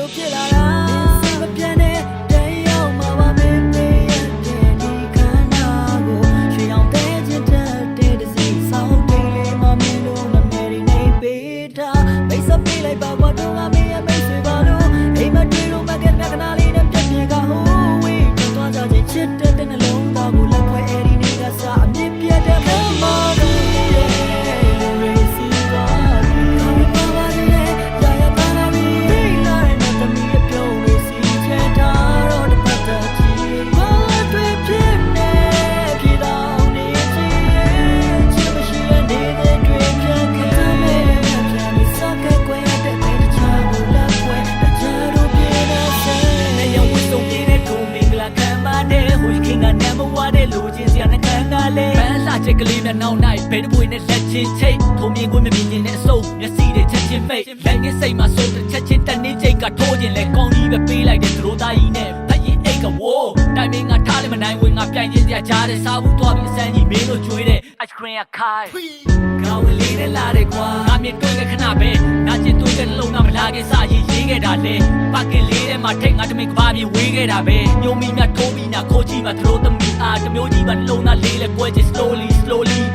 လို့ဖြစ်လာတာစိတ်မပြတ်နဲ့တဲ့ရောက်မှာပါမင်းပေးရတဲ့ဒီခန္ဓာကိုချေအောင်တဲ့ချစ်တဲ့ဒီစိတ်ဆောင်းတိတ်လေးမမင်းတို့မမေရီနေပေးတာမိတ်ဆက်ပေးလိုက်ပါဘာတော့မမင်းရဲ့မိတ်ဆွေပါလို့အိမ်မတွေ့လို့မကက်ခဏလေးနဲ့ပြည့်ပြည့်ကဟိုးဝေးတော့ကြချင်ချစ်တဲ့နှလုံးသားကိုလက်ဖွဲ့အဲ့ဒီနေကစားအမြင့်ပြတ်တဲ့မမတို့ချက်ကလေးနဲ့နောက်နိုင်ဘယ်တပွေနဲ့လက်ချင်းချိတ်ထုံမြင်ခွင့်မမြင်ခြင်းနဲ့အစုံမျက်စိတွေချက်ချင်းဖိတ်လက်ငယ်စိတ်မှာစိုးတဲ့ချက်ချင်းတနေ့ချိတ်ကထိုးခြင်းလဲကောင်းကြီးပဲပေးလိုက်တဲ့သရိုးသားကြီးနဲ့ဖက်ရင်အိတ်ကဝိုးတိုင်မင်းကထားလည်းမနိုင်ဝင်ငါပြိုင်ခြင်းစရာကြားတဲ့စားဘူးသွားပြီးအစမ်းကြီးမင်းတို့ကျွေးတဲ့ ice cream ကခိုင်းကောင်းဝင်လေးနဲ့လာတယ်ကွာငါမြင်တွေ့တဲ့ခဏပဲနာကျင်တွေ့တဲ့လုံးကမလာခဲ့စားရေးခဲ့တာလေပကင်လေးထဲမှာထိတ်ငါတမင်ကဘာပြေဝေးခဲ့တာပဲညိုမီမြထိုးပြီးနာခိုးကြည့်မှသရိုးသမီးအားတမျိုးကြီးမှလုံးသားလေးလဲကွဲချင် slowly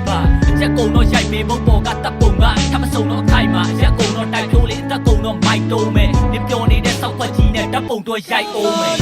ပါရက်ကုံတော့ရိုက်မေဘုံပေါ်ကတပ်ပုံကထမဆုံတော့အခိုင်မှာရက်ကုံတော့တိုက်ဖြိုးလေးတက်ကုံတော့မိုက်တုံးမယ်ညပြောနေတဲ့စောက်ခွက်ကြီးနဲ့တပ်ပုံတော့ရိုက်အောင်မယ်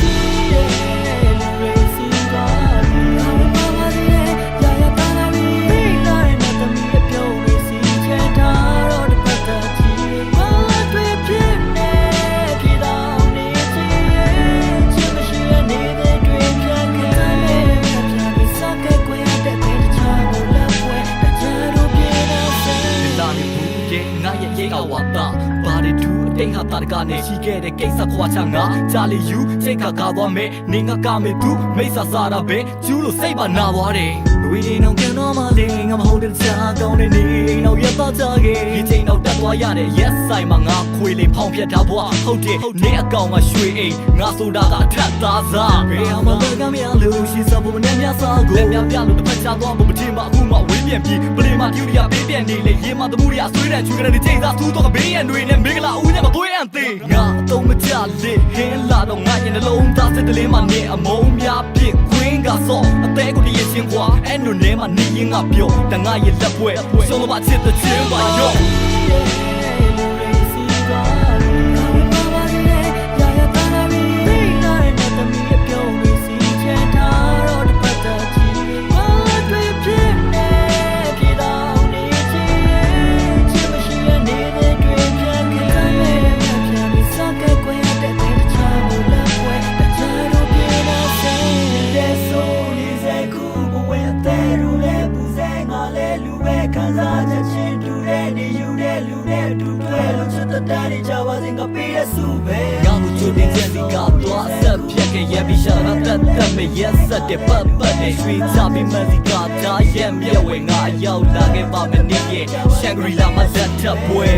တိတ်ဟာတာကနေရှိခဲ့တဲ့ကိစ္စခွာချငါဂျာလီယူစိတ်ခါကားသွားမယ်နေငါကမေသူမိတ်ဆာစားတာပဲကျူးလို့စိတ်ပါနာသွားတယ်ဝီဒီနောင်ကန်တော့မလေးငါမဟုတ်တဲ့ချာကောင်းတဲ့နေနောက်ရတော့ကြခဲ့ဒီချိန်တော့တက်သွားရတဲ့ yes ဆိုင်မှာငါခွေလေးဖောင်းပြတ်ထားဘွားဟုတ်တယ်နေအကောင်မှာရွှေအိမ်ငါဆိုတာကအထက်သားစားဘယ်မှာလဲကမရလို့ရှိစားဖို့မနဲ့များစားကိုလက်များပြလို့တစ်ဖက်ချသွားဖို့မထင်ပါအခုမှဝေးပြန်ပြီးပလီမာပြူရီယာပေးပြန်နေလေရေမသမှုရီယာဆွေးတဲ့ချွေကနေချိန်စားသူ့တော့ဘေးရန်တွေနဲ့မင်္ဂလာဦးနဲ့မသွေးရန်သေးငါအတော့မကြလေဟင်းလာတော့ငါရင်နှလုံးသားစစ်တလေးမှနေအမုံများပြစ်ခွင်းကစောအသေးကိုတည်းချင်းကွာအဲ့နိုနဲမှနေရင်ငါပြောတငါရဲ့လက်ပွဲဆုံးမချစ်တဲ့ချင်းပါရောDaddy Java zinga pira sube Gamu chudi jenzi ka twa sab phyak ke ye bi shara tat tat me yes sat de pat pat de shwi cha bi mazi ka da ye mye we nga yaw la ke ba me ni ye Shangri-La ma zat tap boy